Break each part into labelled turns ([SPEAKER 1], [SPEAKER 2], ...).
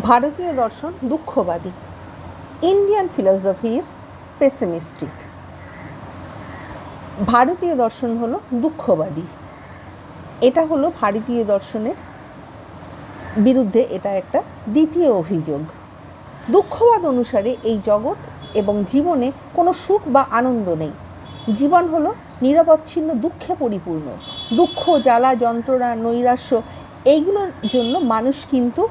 [SPEAKER 1] ভারতীয় দর্শন দুঃখবাদী। Indian philosophy is pessimistic. ভারতীয় দর্শন হলো দুঃখবাদী। এটা হলো ভারতীয় দর্শনের বিরুদ্ধে এটা একটা দ্বিতীয় অভিযোগ। দুঃখবাদ অনুসারে এই জগৎ এবং জীবনে কোনো সুখ বা আনন্দ নেই। জীবন হলো নিরবচ্ছিন্ন দুঃখে পরিপূর্ণ। দুঃখ, জ্বালা, যন্ত্রণা, নৈরাশ্য এইগুলোর জন্য মানুষ কিন্তু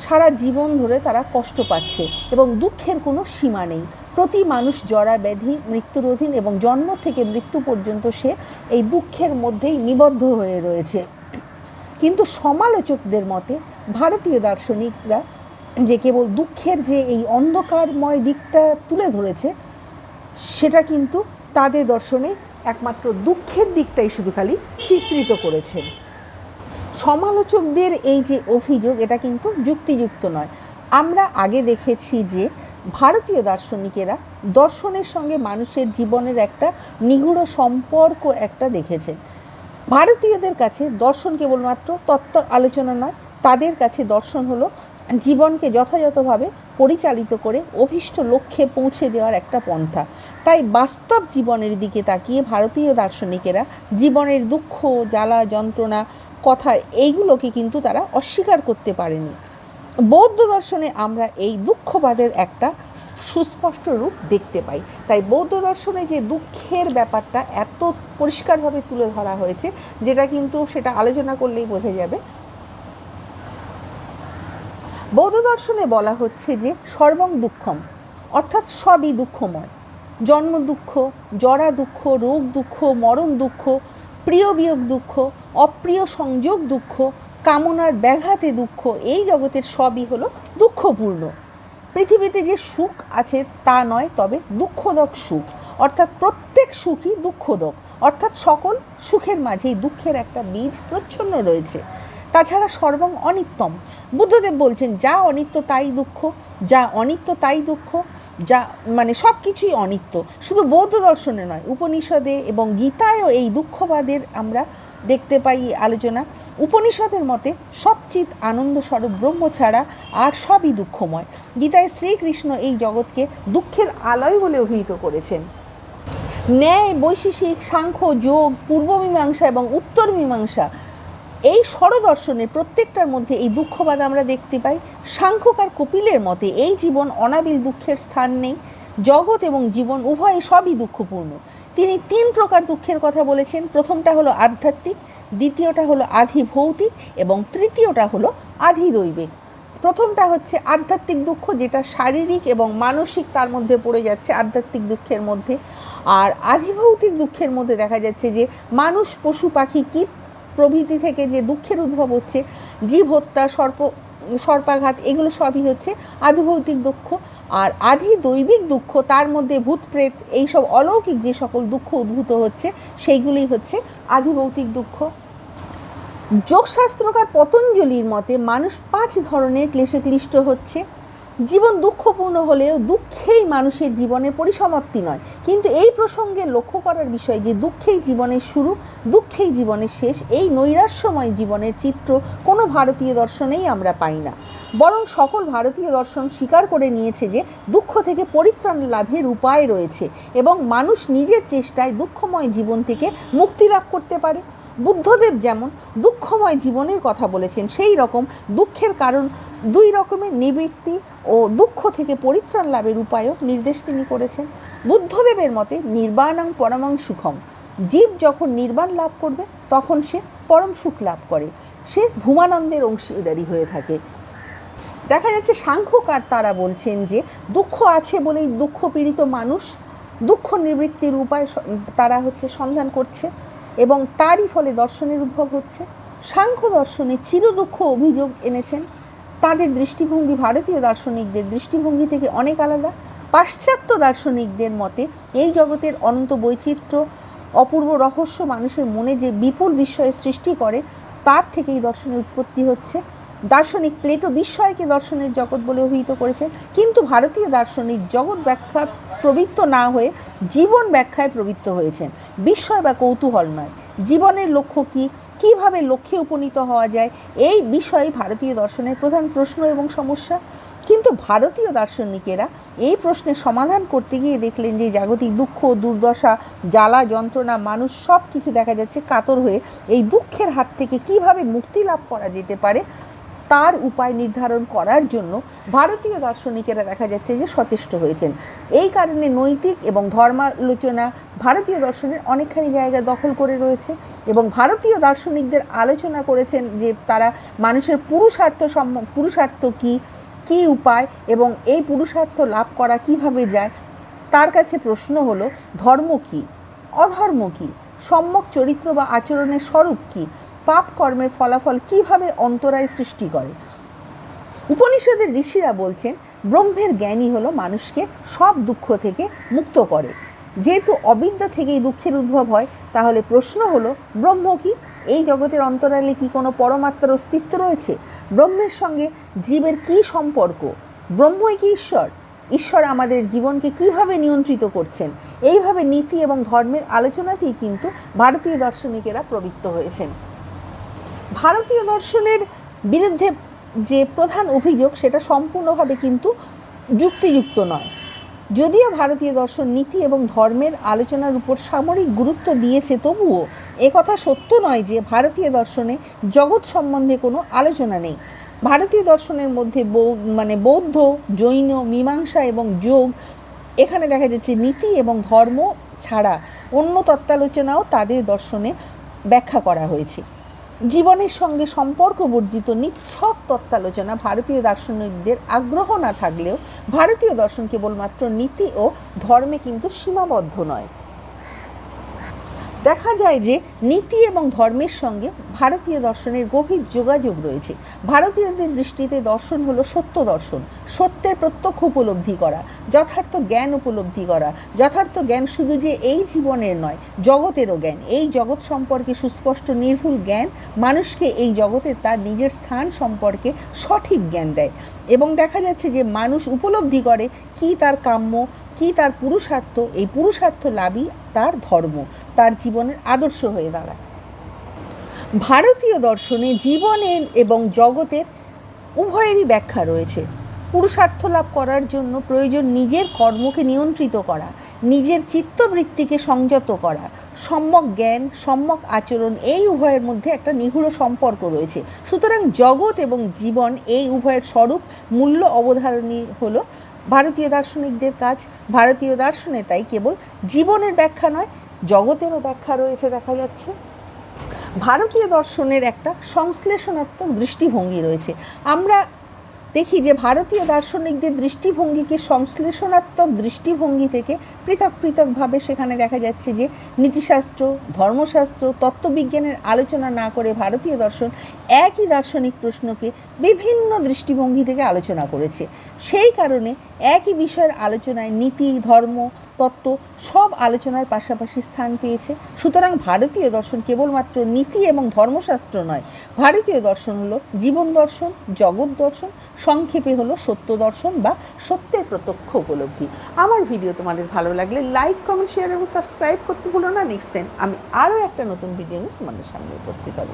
[SPEAKER 1] সারা জীবন ধরে তারা কষ্ট পাচ্ছে এবং দুঃখের কোনো সীমা নেই। প্রতি মানুষ জরা ব্যাধি, মৃত্যুর অধীন এবং জন্ম থেকে মৃত্যু পর্যন্ত সে এই দুঃখের মধ্যেই নিবদ্ধ হয়ে রয়েছে। কিন্তু সমালোচকদের মতে ভারতীয় দার্শনিকরা যে কেবল দুঃখের যে এই অন্ধকারময় দিকটা তুলে ধরেছে, সেটা কিন্তু তাদের দর্শনে একমাত্র দুঃখের দিকটাই শুধু খালি চিত্রিত করেছেন। সমালোচকদের এই যে অভিযোগ, এটা কিন্তু যুক্তিযুক্ত নয়। আমরা আগে দেখেছি যে ভারতীয় দার্শনিকেরা দর্শনের সঙ্গে মানুষের জীবনের একটা নিগুড় সম্পর্ক একটা দেখেছেন। ভারতীয়দের কাছে দর্শন কেবলমাত্র তত্ত্ব আলোচনা নয়, তাদের কাছে দর্শন হলো জীবনকে যথাযথভাবে পরিচালিত করে অভীষ্ট লক্ষ্যে পৌঁছে দেওয়ার একটা পন্থা। তাই বাস্তব জীবনের দিকে তাকিয়ে ভারতীয় দার্শনিকেরা জীবনের দুঃখ, জ্বালা, যন্ত্রণা, কথা এইগুলোকে কিন্তু তারা অস্বীকার করতে পারেনি। বৌদ্ধ দর্শনে আমরা এই দুঃখবাদের একটা সুস্পষ্ট রূপ দেখতে পাই। তাই বৌদ্ধ দর্শনে যে দুঃখের ব্যাপারটা এত পরিষ্কারভাবে তুলে ধরা হয়েছে, যেটা কিন্তু সেটা আলোচনা করলেই বোঝা যাবে। বৌদ্ধ দর্শনে বলা হচ্ছে যে সর্বং দুঃখম, অর্থাৎ সবই দুঃখময়। জন্ম দুঃখ, জরা দুঃখ, রোগ দুঃখ, মরণ দুঃখ, প্রিয় বিয়োগ দুঃখ, অপ্রিয় সংযোগ দুঃখ, কামনার ব্যাঘাতে দুঃখ, এই জগতের সবই হলো দুঃখপূর্ণ। পৃথিবীতে যে সুখ আছে তা নয়, তবে দুঃখদক সুখ, অর্থাৎ প্রত্যেক সুখই দুঃখদক, অর্থাৎ সকল সুখের মাঝেই দুঃখের একটা বীজ প্রচ্ছন্ন রয়েছে। তাছাড়া সর্বং অনিত্যম। বুদ্ধদেব বলছেন যা অনিত্য তাই দুঃখ, যা অনিত্য তাই দুঃখ, যা মানে সব কিছুই অনিত্য। শুধু বৌদ্ধ দর্শনে নয়, উপনিষদে এবং গীতায়ও এই দুঃখবাদের আমরা দেখতে পাই আলোচনা। উপনিষদের মতে সচ্চিৎ আনন্দস্বরূপ ব্রহ্ম ছাড়া আর সবই দুঃখময়। গীতায় শ্রীকৃষ্ণ এই জগৎকে দুঃখের আলয় বলে অভিহিত করেছেন। ন্যায়, বৈশেষিক, সাংখ্য, যোগ, পূর্ব মীমাংসা এবং উত্তর মীমাংসা, এই ষড়দর্শনের প্রত্যেকটার মধ্যে এই দুঃখবাদ আমরা দেখতে পাই। সাংখ্যকার কপিলের মতে এই জীবন অনাবিল, দুঃখের স্থান নেই। জগৎ এবং জীবন উভয় সবই দুঃখপূর্ণ। তিনি 3 প্রকার দুঃখের কথা বলেছেন। প্রথমটা হলো আধ্যাত্মিক, দ্বিতীয়টা হলো আধি ভৌতিক এবং তৃতীয়টা হলো আধি দৈবিক। প্রথমটা হচ্ছে আধ্যাত্মিক দুঃখ, যেটা শারীরিক এবং মানসিক, তার মধ্যে পড়ে যাচ্ছে আধ্যাত্মিক দুঃখের মধ্যে। আর আধিভৌতিক দুঃখের মধ্যে দেখা যাচ্ছে যে মানুষ, পশু, পাখি, কীট প্রভৃতি থেকে যে দুঃখের উদ্ভব হচ্ছে, জীব হত্যা, সর্পাঘাত, এগুলো সবই হচ্ছে আধিভৌতিক দুঃখ। আর আধি দৈবিক দুঃখ, তার মধ্যে ভূত প্রেত এইসব অলৌকিক যে সকল দুঃখ উদ্ভূত হচ্ছে, সেইগুলি হচ্ছে আধিভৌতিক দুঃখ। যোগশাস্ত্রকার পতঞ্জলির মতে মানুষ 5 ধরনের ক্লেশে ক্লিষ্ট হচ্ছে। জীবন দুঃখপূর্ণ হলেও দুঃখেই মানুষের জীবনের পরিসমাপ্তি নয়। কিন্তু এই প্রসঙ্গে লক্ষ্য করার বিষয় যে দুঃখেই জীবনের শুরু, দুঃখেই জীবনের শেষ, এই নৈরাশ্যময় জীবনের চিত্র কোনো ভারতীয় দর্শনেই আমরা পাই না। বরং সকল ভারতীয় দর্শন স্বীকার করে নিয়েছে যে দুঃখ থেকে পরিত্রাণ লাভের উপায় রয়েছে এবং মানুষ নিজের চেষ্টায় দুঃখময় জীবন থেকে মুক্তি লাভ করতে পারে। বুদ্ধদেব যেমন দুঃখময় জীবনের কথা বলেছেন, সেই রকম দুঃখের কারণ 2 রকমের নিবৃত্তি ও দুঃখ থেকে পরিত্রাণ লাভের উপায়ও নির্দেশ তিনি করেছেন। বুদ্ধদেবের মতে নির্বাণং পরমং সুখম, জীব যখন নির্বাণ লাভ করবে তখন সে পরম সুখ লাভ করে, সে ভূমানন্দের অংশীদারি হয়ে থাকে। দেখা যাচ্ছে সাংখ্যকার তারা বলছেন যে দুঃখ আছে বলেই দুঃখ পীড়িত মানুষ দুঃখ নিবৃত্তির উপায় তারা সন্ধান করছে এবং তারই ফলে দর্শনের উদ্ভব হচ্ছে। সাংখ্য দর্শনে চিরদুঃখ অভিযোগ এনেছেন। তাদের দৃষ্টিভঙ্গি ভারতীয় দার্শনিকদের দৃষ্টিভঙ্গি থেকে অনেক আলাদা। পাশ্চাত্য দার্শনিকদের মতে এই জগতের অনন্ত বৈচিত্র্য, অপূর্ব রহস্য মানুষের মনে যে বিপুল বিস্ময়ের সৃষ্টি করে, তার থেকেই দর্শনের উৎপত্তি হচ্ছে। দার্শনিক প্লেটো বিস্ময়কে দর্শনের জগৎ বলে অভিহিত করেছেন, কিন্তু ভারতীয় দার্শনিক জগৎ ব্যাখ্যা প্রবৃত্ত না হয়ে জীবন ব্যাখ্যায় প্রবৃত্ত হয়েছেন, বিস্ময় বা কৌতূহল নয়। জীবনের লক্ষ্য কী, কীভাবে লক্ষ্যে উপনীত হওয়া যায়, এই বিষয়ে ভারতীয় দর্শনের প্রধান প্রশ্ন এবং সমস্যা। কিন্তু ভারতীয় দার্শনিকেরা এই প্রশ্নের সমাধান করতে গিয়ে দেখলেন যে জাগতিক দুঃখ, দুর্দশা, জ্বালা, যন্ত্রণা, মানুষ সব কিছু দেখা যাচ্ছে কাতর হয়ে এই দুঃখের হাত থেকে কিভাবে মুক্তি লাভ করা যেতে পারে তার উপায় নির্ধারণ করার জন্য ভারতীয় দার্শনিকেরা দেখা যাচ্ছে যে সচেষ্ট হয়েছেন। এই কারণে নৈতিক এবং ধর্মালোচনা ভারতীয় দর্শনের অনেকখানি জায়গা দখল করে রয়েছে এবং ভারতীয় দার্শনিকদের আলোচনা করেছেন যে তারা মানুষের পুরুষার্থ কী উপায় এবং এই পুরুষার্থ লাভ করা কিভাবে যায়। তার কাছে প্রশ্ন হলো ধর্ম কী, অধর্ম কী, সম্যক চরিত্র বা আচরণের স্বরূপ কী, পাপ কর্মের ফলাফল কিভাবে অন্তরায় সৃষ্টি করে। উপনিষদের ঋষিরা বলছেন ব্রহ্মের জ্ঞানই হলো মানুষকে সব দুঃখ থেকে মুক্ত করে। যেহেতু অবিদ্যা থেকেই দুঃখের উদ্ভব হয়, তাহলে প্রশ্ন হলো ব্রহ্ম কি? এই জগতের অন্তরালে কি কোনো পরমাত্মার অস্তিত্ব রয়েছে? ব্রহ্মের সঙ্গে জীবের কি সম্পর্ক? ব্রহ্মই কি ঈশ্বর? ঈশ্বর আমাদের জীবনকে কিভাবে নিয়ন্ত্রিত করছেন? এইভাবে নীতি এবং ধর্মের আলোচনাতেই কিন্তু ভারতীয় দার্শনিকেরা প্রবৃত্ত হয়েছেন। ভারতীয় দর্শনের বিরুদ্ধে যে প্রধান অভিযোগ সেটা সম্পূর্ণভাবে কিন্তু যুক্তিযুক্ত নয়। যদিও ভারতীয় দর্শন নীতি এবং ধর্মের আলোচনার উপর সামরিক গুরুত্ব দিয়েছে, তবুও একথা সত্য নয় যে ভারতীয় দর্শনে জগৎ সম্বন্ধে কোনো আলোচনা নেই। ভারতীয় দর্শনের মধ্যে বৌদ্ধ, জৈন, মীমাংসা এবং যোগ, এখানে দেখা যাচ্ছে নীতি এবং ধর্ম ছাড়া অন্য তত্ত্বালোচনাও তাদের দর্শনে ব্যাখ্যা করা হয়েছে। জীবনের সঙ্গে সম্পর্ক বর্জিত নিছক তত্ত্বালোচনা ভারতীয় দার্শনিকদের আগ্রহ না থাকলেও ভারতীয় দর্শন কেবলমাত্র নীতি ও ধর্মে কিন্তু সীমাবদ্ধ নয়। দেখা যায় যে নীতি এবং ধর্মের সঙ্গে ভারতীয় দর্শনের গভীর যোগাযোগ রয়েছে। ভারতীয়দের দৃষ্টিতে দর্শন হলো সত্য দর্শন, সত্যের প্রত্যক্ষ উপলব্ধি করা, যথার্থ জ্ঞান উপলব্ধি করা। যথার্থ জ্ঞান শুধু যে এই জীবনের নয়, জগতেরও জ্ঞান। এই জগৎ সম্পর্কে সুস্পষ্ট নির্ভুল জ্ঞান মানুষকে এই জগতের তার নিজের স্থান সম্পর্কে সঠিক জ্ঞান দেয় এবং দেখা যাচ্ছে যে মানুষ উপলব্ধি করে কি তার কাম্য, কি তার পুরুষার্থ। এই পুরুষার্থ লাভই তার ধর্ম, তার জীবনের আদর্শ হয়ে দাঁড়ায়। ভারতীয় দর্শনে জীবনের এবং জগতের উভয়েরই ব্যাখ্যা রয়েছে। পুরুষার্থ লাভ করার জন্য প্রয়োজন নিজের কর্মকে নিয়ন্ত্রিত করা, নিজের চিত্তবৃত্তিকে সংযত করা, সম্যক জ্ঞান, সম্যক আচরণ, এই উভয়ের মধ্যে একটা নিগূঢ় সম্পর্ক রয়েছে। সুতরাং জগৎ এবং জীবন এই উভয়ের স্বরূপ মূল্য অবধারণই হলো ভারতীয় দার্শনিকদের কাজ। ভারতীয় দর্শনে তাই কেবল জীবনের ব্যাখ্যা নয়, জগতেরও ব্যাখ্যা রয়েছে দেখা যাচ্ছে। ভারতীয় দর্শনের একটা সংশ্লেষণাত্মক দৃষ্টিভঙ্গি রয়েছে। আমরা দেখি যে ভারতীয় দার্শনিকদের দৃষ্টিভঙ্গিকে সংশ্লেষণাত্মক দৃষ্টিভঙ্গি থেকে পৃথকভাবে সেখানে দেখা যাচ্ছে যে নীতিশাস্ত্র, ধর্মশাস্ত্র, তত্ত্ববিজ্ঞানের আলোচনা না করে ভারতীয় দর্শন একই দার্শনিক প্রশ্নকে বিভিন্ন দৃষ্টিভঙ্গি থেকে আলোচনা করেছে। সেই কারণে একই বিষয়ের আলোচনায় নীতি, ধর্ম, তত্ত্ব সব আলোচনার পাশাপাশি স্থান পেয়েছে। সুতরাং ভারতীয় দর্শন কেবলমাত্র নীতি এবং ধর্মশাস্ত্র নয়, ভারতীয় দর্শন হলো জীবন দর্শন, জগৎ দর্শন, সংক্ষেপে হলো সত্য দর্শন বা সত্যের প্রত্যক্ষ উপলব্ধি। আমার ভিডিও তোমাদের ভালো লাগলে লাইক, কমেন্ট, শেয়ার এবং সাবস্ক্রাইব করতে ভুলো না। নেক্সট টাইম আমি আরও একটা নতুন ভিডিও নিয়ে তোমাদের সামনে উপস্থিত হব।